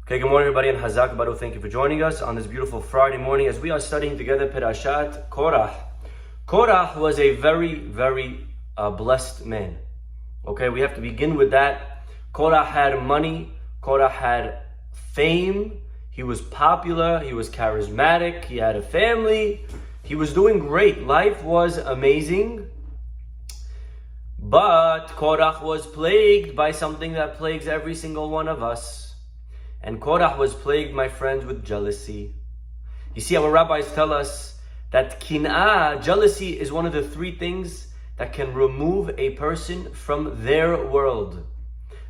Okay, good morning everybody, and Hazak Baruch. Thank you for joining us on this beautiful Friday morning as we are studying together Perashat Korah. Korah was a very blessed man. Okay, we have to begin with that. Korah had money, Korah had fame, he was popular, he was charismatic, he had a family, he was doing great. Life was amazing. But Korah was plagued by something that plagues every single one of us. And Korah was plagued, my friends, with jealousy. You see, our rabbis tell us that kin'ah, jealousy, is one of the three things that can remove a person from their world.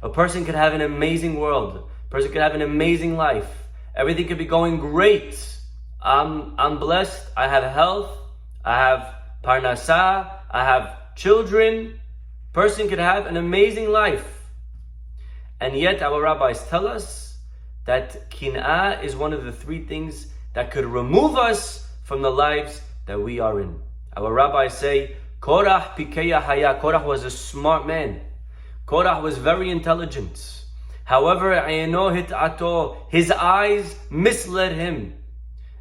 A person could have an amazing world. A person could have an amazing life. Everything could be going great. I'm blessed. I have health. I have parnasah. I have children. Person could have an amazing life. And yet our rabbis tell us that kin'ah is one of the three things that could remove us from the lives that we are in. Our rabbis say, Korah pikeya haya. Korah was a smart man. Korah was very intelligent. However, his eyes misled him.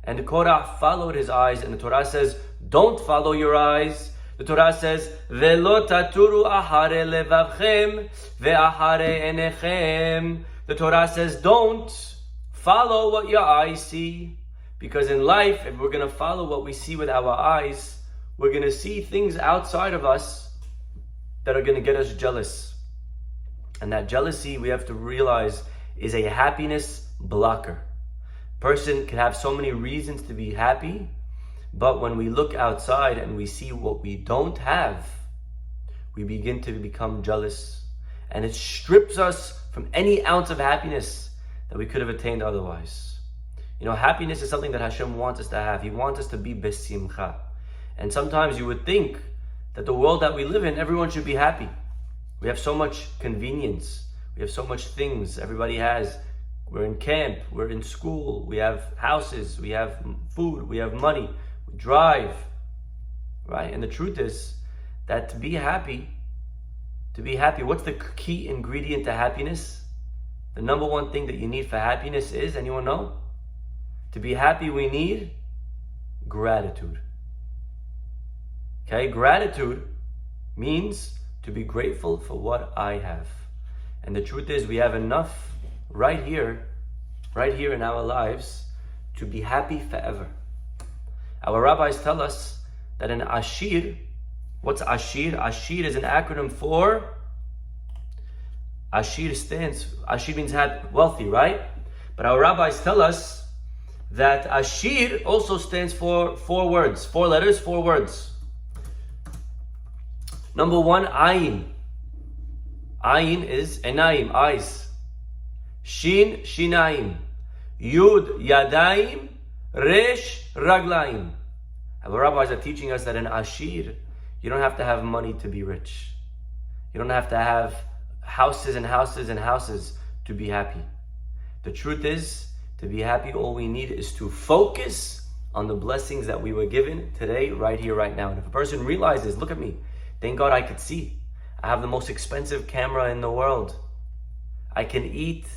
And Korah followed his eyes. And the Torah says, don't follow your eyes. The Torah says, Velo taturu ahare levavchem ve'ahare enechem. The Torah says, don't follow what your eyes see. Because in life, if we're going to follow what we see with our eyes, we're going to see things outside of us that are going to get us jealous. And that jealousy, we have to realize, is a happiness blocker. Person can have so many reasons to be happy, but when we look outside and we see what we don't have, we begin to become jealous. And it strips us from any ounce of happiness that we could have attained otherwise. You know, happiness is something that Hashem wants us to have. He wants us to be besimcha. And sometimes you would think that the world that we live in, everyone should be happy. We have so much convenience. We have so much things everybody has. We're in camp, we're in school, we have houses, we have food, we have money, we drive, right? And the truth is that to be happy, what's the key ingredient to happiness? The number one thing that you need for happiness is, anyone know? To be happy, we need gratitude. Okay, gratitude means to be grateful for what I have. And the truth is, we have enough right here in our lives to be happy forever. Our rabbis tell us that an ashir, what's ashir? Ashir is an acronym for, ashir means wealthy, right? But our rabbis tell us that ashir also stands for four letters. Number one, ayin. Ayin is enayim, eyes. Shin, shinayim. Yud, yadayim. Resh, raglayim. Our rabbis are teaching us that in ashir, you don't have to have money to be rich. You don't have to have houses and houses and houses to be happy. The truth is, to be happy, all we need is to focus on the blessings that we were given today, right here, right now. And if a person realizes, look at me, thank God I could see. I have the most expensive camera in the world. I can eat.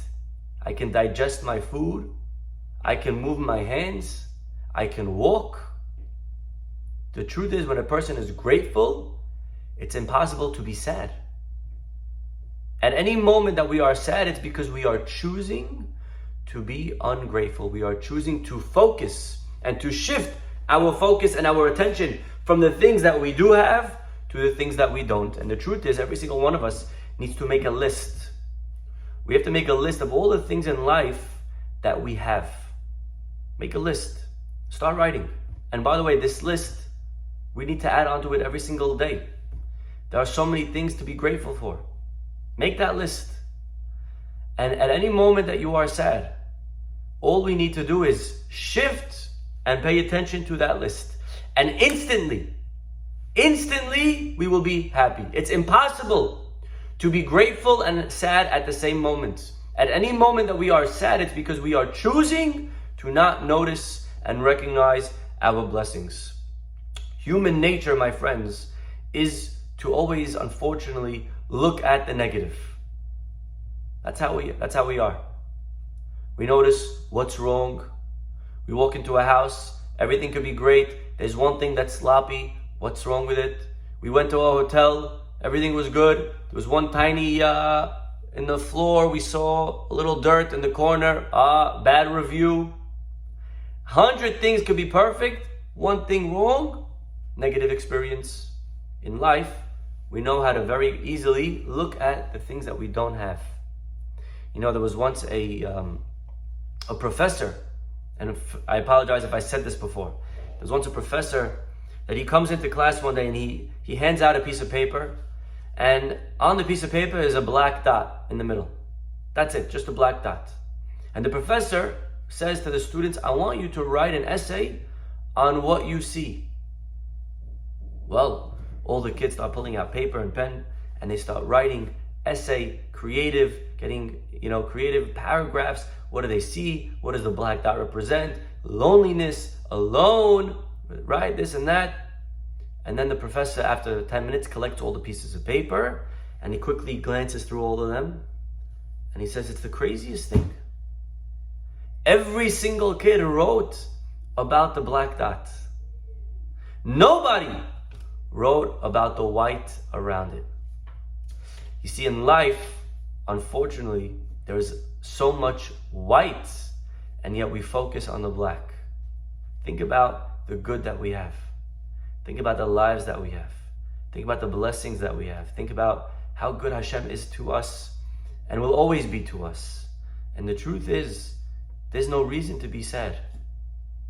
I can digest my food. I can move my hands. I can walk. The truth is, when a person is grateful, it's impossible to be sad. At any moment that we are sad, it's because we are choosing to be ungrateful. We are choosing to focus and to shift our focus and our attention from the things that we do have to the things that we don't. And the truth is, every single one of us needs to make a list. We have to make a list of all the things in life that we have. Make a list. Start writing. And by the way, this list, we need to add onto it every single day. There are so many things to be grateful for. Make that list. And at any moment that you are sad, all we need to do is shift and pay attention to that list. And instantly, we will be happy. It's impossible to be grateful and sad at the same moment. At any moment that we are sad, it's because we are choosing to not notice and recognize our blessings. Human nature, my friends, is to always, unfortunately, look at the negative. That's how we are. We notice what's wrong. We walk into a house, everything could be great. There's one thing that's sloppy. What's wrong with it? We went to a hotel, everything was good. There was one tiny in the floor, we saw a little dirt in the corner. Bad review. 100 things could be perfect. One thing wrong, negative experience. In life, we know how to very easily look at the things that we don't have. You know, there was once a professor, and I apologize if I said this before. There was once a professor that he comes into class one day and he hands out a piece of paper, and on the piece of paper is a black dot in the middle. That's it, just a black dot. And the professor says to the students, I want you to write an essay on what you see. Well, all the kids start pulling out paper and pen, and they start writing essay, creative, getting, creative paragraphs. What do they see? What does the black dot represent? Loneliness, alone, right? This and that. And then the professor, after 10 minutes, collects all the pieces of paper, and he quickly glances through all of them, and he says, it's the craziest thing. Every single kid wrote about the black dot. Nobody wrote about the white around it. You see, in life, unfortunately, there is so much white, and yet we focus on the black. Think about the good that we have. Think about the lives that we have. Think about the blessings that we have. Think about how good Hashem is to us and will always be to us. And the truth is, there's no reason to be sad.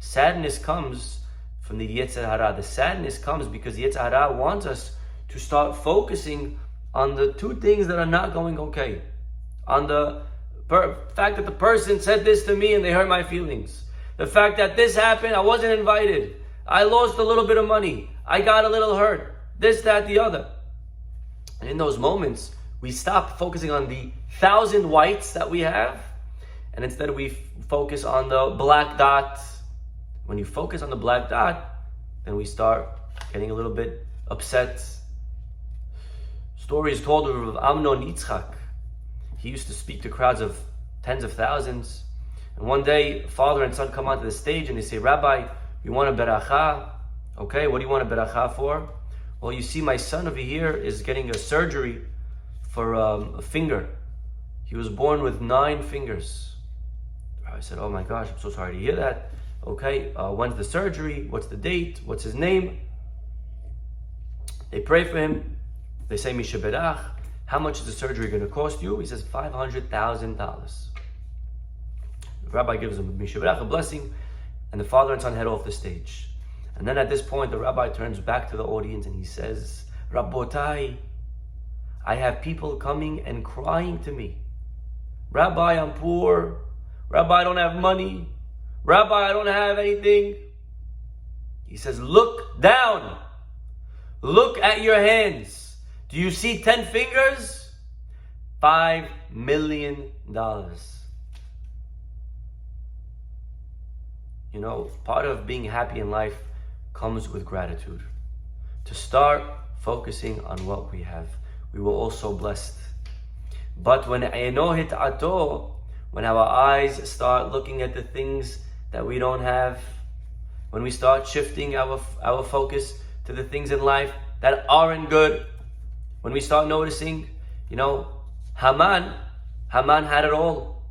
Sadness comes from the Yetzer Hara. The sadness comes because the Yetzer Hara wants us to start focusing on the two things that are not going okay. On the fact that the person said this to me and they hurt my feelings. The fact that this happened, I wasn't invited. I lost a little bit of money. I got a little hurt. This, that, the other. And in those moments, we stop focusing on the 1,000 whites that we have, and instead we focus on the black dot. When you focus on the black dot, then we start getting a little bit upset. Stories told of Amnon Yitzchak. He used to speak to crowds of tens of thousands. And one day, father and son come onto the stage and they say, Rabbi, you want a beracha? Okay, what do you want a beracha for? Well, you see, my son over here is getting a surgery for a finger. He was born with 9 fingers. I said, oh my gosh, I'm so sorry to hear that. Okay, when's the surgery? What's the date? What's his name? They pray for him. They say, Misha Berach. How much is the surgery going to cost you? He says, $500,000. The rabbi gives him Misha Berach, a blessing, and the father and son head off the stage. And then at this point, the rabbi turns back to the audience and he says, Rabbotai, I have people coming and crying to me. Rabbi, I'm poor. Rabbi, I don't have money. Rabbi, I don't have anything. He says, look down. Look at your hands. Do you see 10 fingers? $5 million. You know, part of being happy in life comes with gratitude. To start focusing on what we have, we were also blessed. But when our eyes start looking at the things that we don't have, when we start shifting our focus to the things in life that aren't good, when we start noticing, Haman had it all.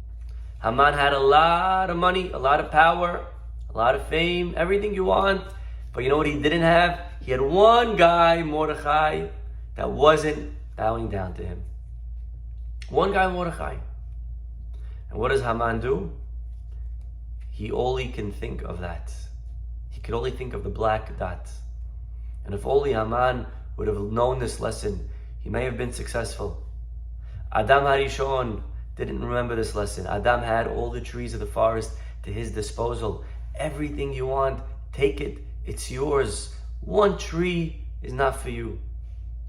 Haman had a lot of money, a lot of power, a lot of fame, everything you want. But you know what he didn't have? He had one guy, Mordechai, that wasn't bowing down to him. One guy, Mordechai. And what does Haman do? He only can think of that. He could only think of the black dot. And if only Haman would have known this lesson, he may have been successful. Adam Harishon didn't remember this lesson. Adam had all the trees of the forest to his disposal. Everything you want, take it. It's yours. One tree is not for you.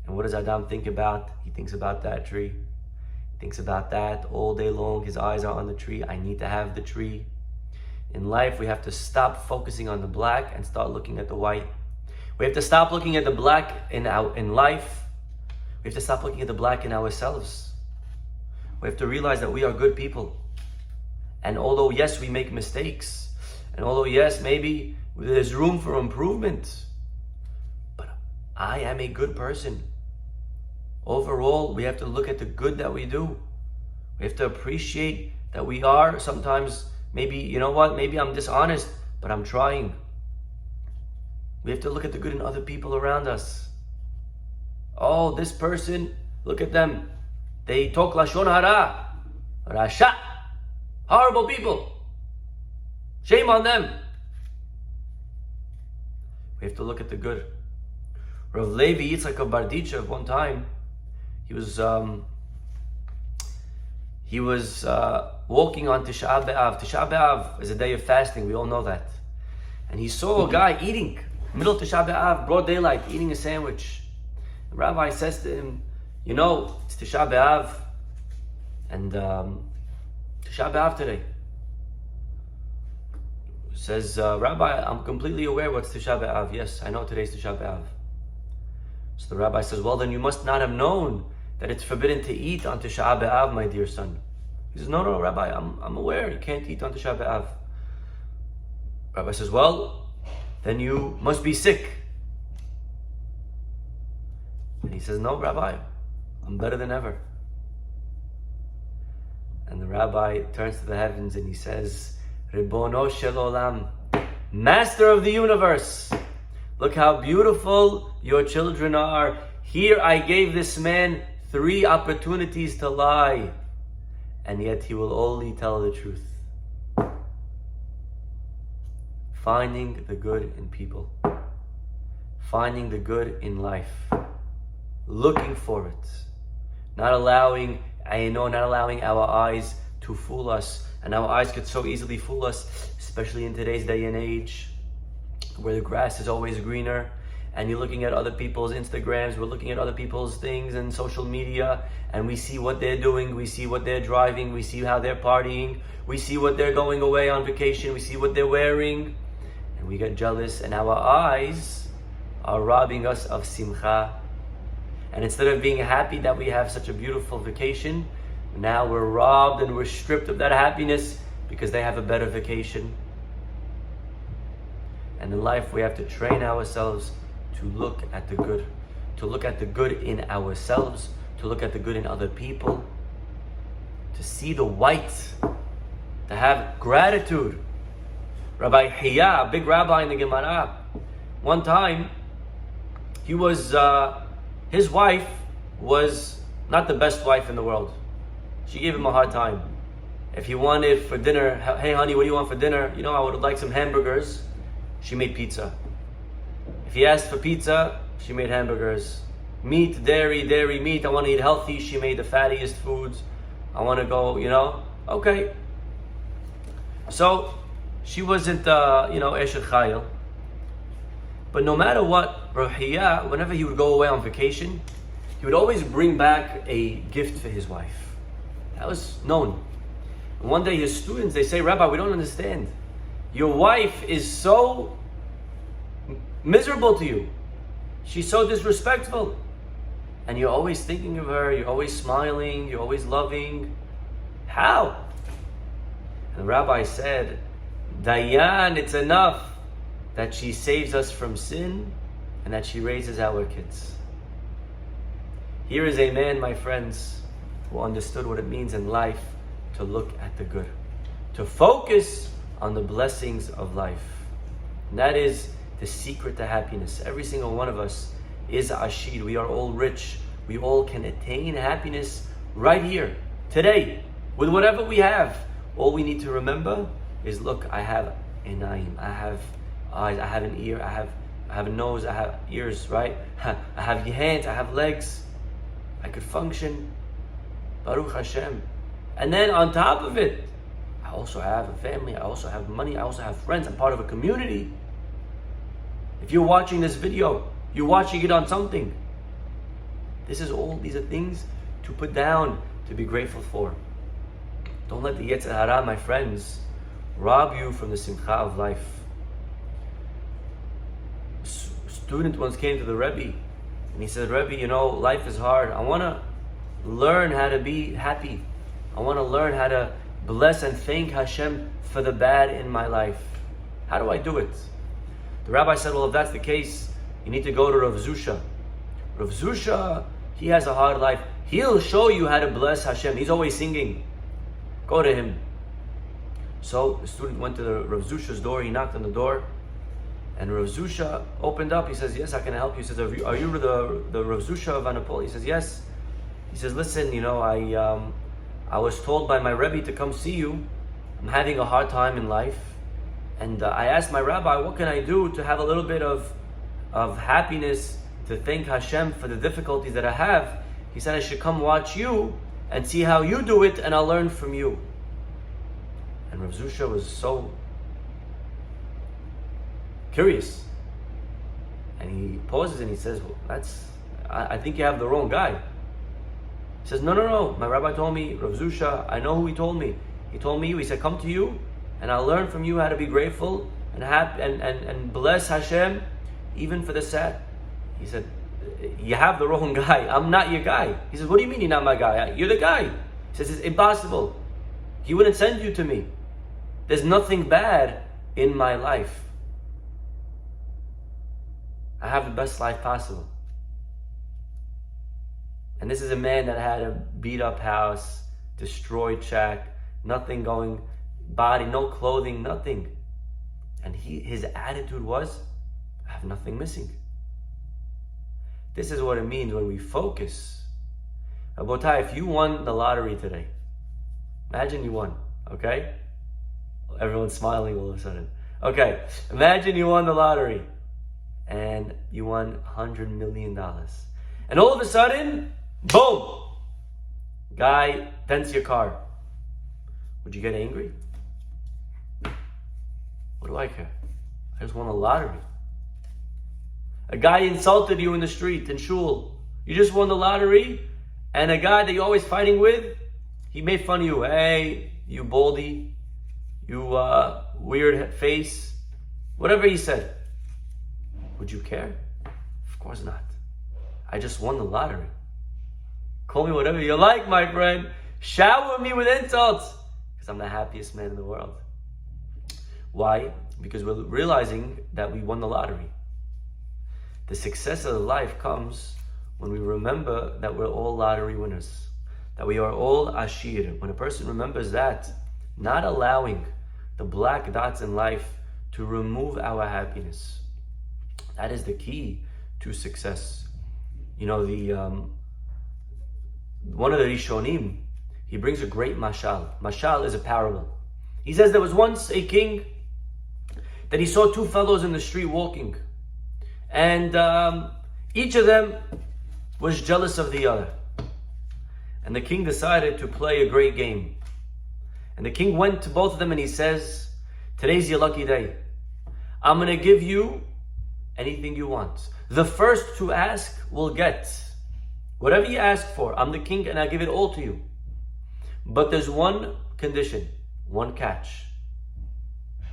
And what does Adam think about? He thinks about that tree. He thinks about that all day long. His eyes are on the tree. I need to have the tree. In life, we have to stop focusing on the black and start looking at the white. We have to stop looking at the black in life. We have to stop looking at the black in ourselves. We have to realize that we are good people. And although, yes, we make mistakes, and although, yes, maybe there's room for improvement, but I am a good person. Overall, we have to look at the good that we do. We have to appreciate that we are sometimes, maybe, you know what, maybe I'm dishonest, but I'm trying. We have to look at the good in other people around us. Oh, this person, look at them. They talk Lashon Hara, Rasha, horrible people. Shame on them. We have to look at the good. Rav Levi Yitzchak of Bardichev, one time, he was walking on Tisha B'Av. Tisha B'Av is a day of fasting. We all know that. And he saw a guy eating, middle of Tisha B'Av, broad daylight, eating a sandwich. The rabbi says to him, you know, it's Tisha B'Av, and Tisha B'Av today. Says, Rabbi, I'm completely aware what's Tisha B'Av. Yes, I know today's Tisha B'Av. So the rabbi says, well, then you must not have known that it's forbidden to eat on Tisha B'Av, my dear son. He says, no, Rabbi, I'm aware you can't eat on Tisha B'Av. Rabbi says, well, then you must be sick. And he says, no, Rabbi, I'm better than ever. And the rabbi turns to the heavens and he says, Ribono shel olam, Master of the universe, look how beautiful your children are. Here I gave this man 3 opportunities to lie, and yet he will only tell the truth. Finding the good in people, finding the good in life, looking for it, not allowing our eyes to fool us. And our eyes could so easily fool us, especially in today's day and age, where the grass is always greener, and you're looking at other people's Instagrams, we're looking at other people's things and social media, and we see what they're doing, we see what they're driving, we see how they're partying, we see what they're going away on vacation, we see what they're wearing, and we get jealous, and our eyes are robbing us of simcha. And instead of being happy that we have such a beautiful vacation, now we're robbed and we're stripped of that happiness because they have a better vacation. And in life, we have to train ourselves to look at the good, to look at the good in ourselves, to look at the good in other people, to see the white, to have gratitude. Rabbi Hiya, a big rabbi in the Gemara, one time, his wife was not the best wife in the world. She gave him a hard time. If he wanted for dinner, hey honey, what do you want for dinner? You know, I would like some hamburgers. She made pizza. If he asked for pizza, she made hamburgers. Meat, dairy, meat. I want to eat healthy. She made the fattiest foods. I want to go, okay. So she wasn't, Eshet Chayil. But no matter what, Ruhiya, whenever he would go away on vacation, he would always bring back a gift for his wife. That was known. And one day his students, they say, Rabbi, we don't understand. Your wife is so miserable to you. She's so disrespectful. And you're always thinking of her, you're always smiling, you're always loving. How? And the rabbi said, Dayan, it's enough that she saves us from sin and that she raises our kids. Here is a man, my friends, who understood what it means in life to look at the good, to focus on the blessings of life. And that is the secret to happiness. Every single one of us is ashir. We are all rich. We all can attain happiness right here, today, with whatever we have. All we need to remember is, look, I have enayim, I have eyes, I have an ear, I have a nose, I have ears, right? I have hands, I have legs. I could function. Baruch Hashem. And then on top of it, I also have a family, I also have money, I also have friends, I'm part of a community. If you're watching this video, you're watching it on something. These are things to put down, to be grateful for. Don't let the Yetzer Hara, my friends, rob you from the simcha of life. A student once came to the Rabbi, and he said, Rabbi, life is hard. I want to learn how to be happy. I want to learn how to bless and thank Hashem for the bad in my life? How do I do it? The rabbi said, well, if that's the case, you need to go to Rav Zusha. Rav Zusha, he has a hard life. He'll show you how to bless Hashem. He's always singing. Go to him. So the student went to the Rav Zusha's door. He knocked on the door, and Rav Zusha opened up. He says, yes, I can help you. He says, are you the Rav Zusha of Anapol? He says, yes. He says, listen, I was told by my Rabbi to come see you. I'm having a hard time in life. And I asked my rabbi, what can I do to have a little bit of happiness, to thank Hashem for the difficulties that I have? He said, I should come watch you and see how you do it, and I'll learn from you. And Rav Zusha was so curious. And he pauses and he says, well, I think you have the wrong guy. He says, no. My rabbi told me, Rav Zusha, I know who he told me. He told me, he said, come to you, and I'll learn from you how to be grateful and happy and bless Hashem even for the sad. He said, you have the wrong guy. I'm not your guy. He says, what do you mean you're not my guy? You're the guy. He says, it's impossible. He wouldn't send you to me. There's nothing bad in my life. I have the best life possible. And this is a man that had a beat up house, destroyed shack, nothing going, body, no clothing, nothing. And his attitude was, I have nothing missing. This is what it means when we focus. Rabotai, if you won the lottery today, imagine you won, okay? Everyone's smiling all of a sudden. Okay, imagine you won the lottery and you won $100 million. And all of a sudden, boom! Guy dents your car. Would you get angry? What do I care? I just won a lottery. A guy insulted you in the street, in shul. You just won the lottery, and a guy that you're always fighting with, he made fun of you. Hey, you baldy, you weird face, whatever he said. Would you care? Of course not. I just won the lottery. Call me whatever you like, my friend. Shower me with insults, because I'm the happiest man in the world. Why? Because we're realizing that we won the lottery. The success of life comes when we remember that we're all lottery winners, that we are all ashir. When a person remembers that, not allowing the black dots in life to remove our happiness, that is the key to success. One of the Rishonim, he brings a great mashal. Mashal is a parable. He says there was once a king that he saw two fellows in the street walking. And each of them was jealous of the other. And the king decided to play a great game. And the king went to both of them and he says, today's your lucky day. I'm going to give you anything you want. The first to ask will get. Whatever you ask for, I'm the king and I give it all to you. But there's one condition, one catch.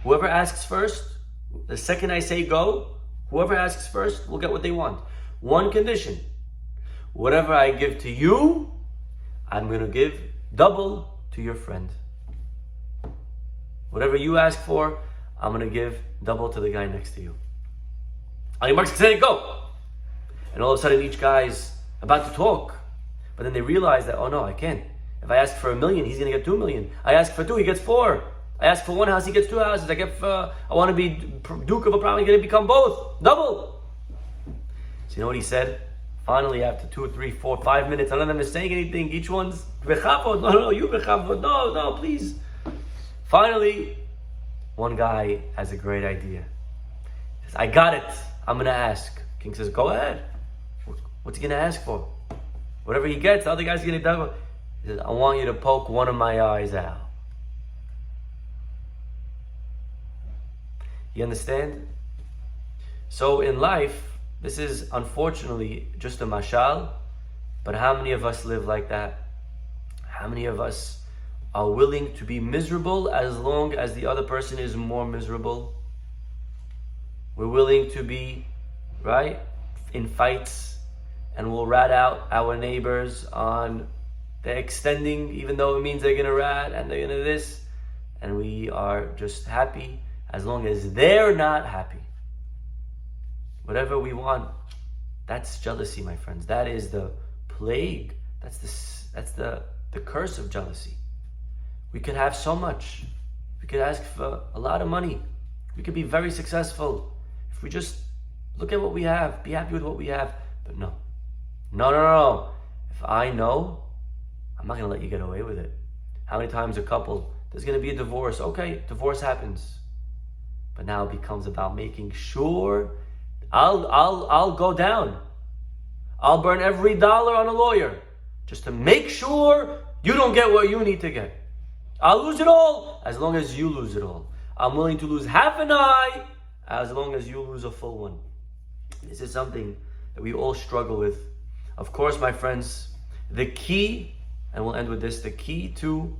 Whoever asks first, the second I say go, whoever asks first will get what they want. One condition. Whatever I give to you, I'm going to give double to your friend. Whatever you ask for, I'm going to give double to the guy next to you. On your marks, say go. And all of a sudden each guy's about to talk. But then they realize that, oh no, I can't. If I ask for $1 million, he's going to get 2 million. I ask for 2, he gets 4. I ask for 1 house, he gets 2 houses. I want to be Duke of a province, going to become both. Double. So you know what he said? Finally, after 2, 3, 4, 5 minutes, none of them is saying anything. Each one's, no, you bechavod, no, please. Finally, one guy has a great idea. He says, I got it. I'm going to ask. King says, go ahead. What's he going to ask for? Whatever he gets, the other guy's going to double. He says, I want you to poke one of my eyes out. You understand? So in life, this is unfortunately just a mashal, but how many of us live like that? How many of us are willing to be miserable as long as the other person is more miserable? We're willing to be, right, in fights, and we'll rat out our neighbors on they're extending, even though it means they're gonna rat and they're gonna this, and we are just happy as long as they're not happy. Whatever we want, that's jealousy, my friends. That is the plague. That's the curse of jealousy. We could have so much. We could ask for a lot of money. We could be very successful if we just look at what we have, be happy with what we have. But no. If I know, I'm not going to let you get away with it. How many times a couple, there's going to be a divorce. Okay, divorce happens. But now it becomes about making sure I'll go down. I'll burn every dollar on a lawyer just to make sure you don't get what you need to get. I'll lose it all as long as you lose it all. I'm willing to lose half an eye as long as you lose a full one. This is something that we all struggle with. Of course, my friends, the key, and we'll end with this, the key to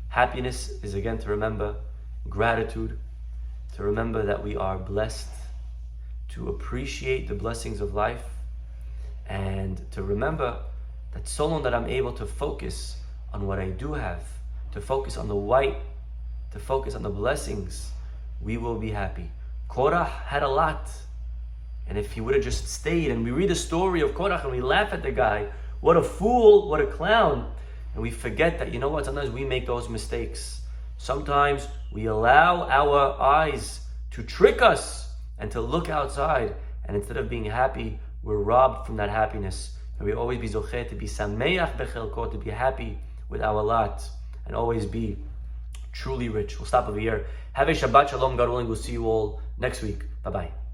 happiness is again to remember gratitude, to remember that we are blessed, to appreciate the blessings of life, and to remember that so long that I'm able to focus on what I do have, to focus on the white, to focus on the blessings, we will be happy. Korah had a lot. And if he would have just stayed, and we read the story of Korah and we laugh at the guy, what a fool, what a clown. And we forget that, you know what, sometimes we make those mistakes. Sometimes we allow our eyes to trick us and to look outside. And instead of being happy, we're robbed from that happiness. And we always be zocheh, to be sameach bechelko, to be happy with our lot, and always be truly rich. We'll stop over here. Have a Shabbat Shalom, God willing. We'll see you all next week. Bye-bye.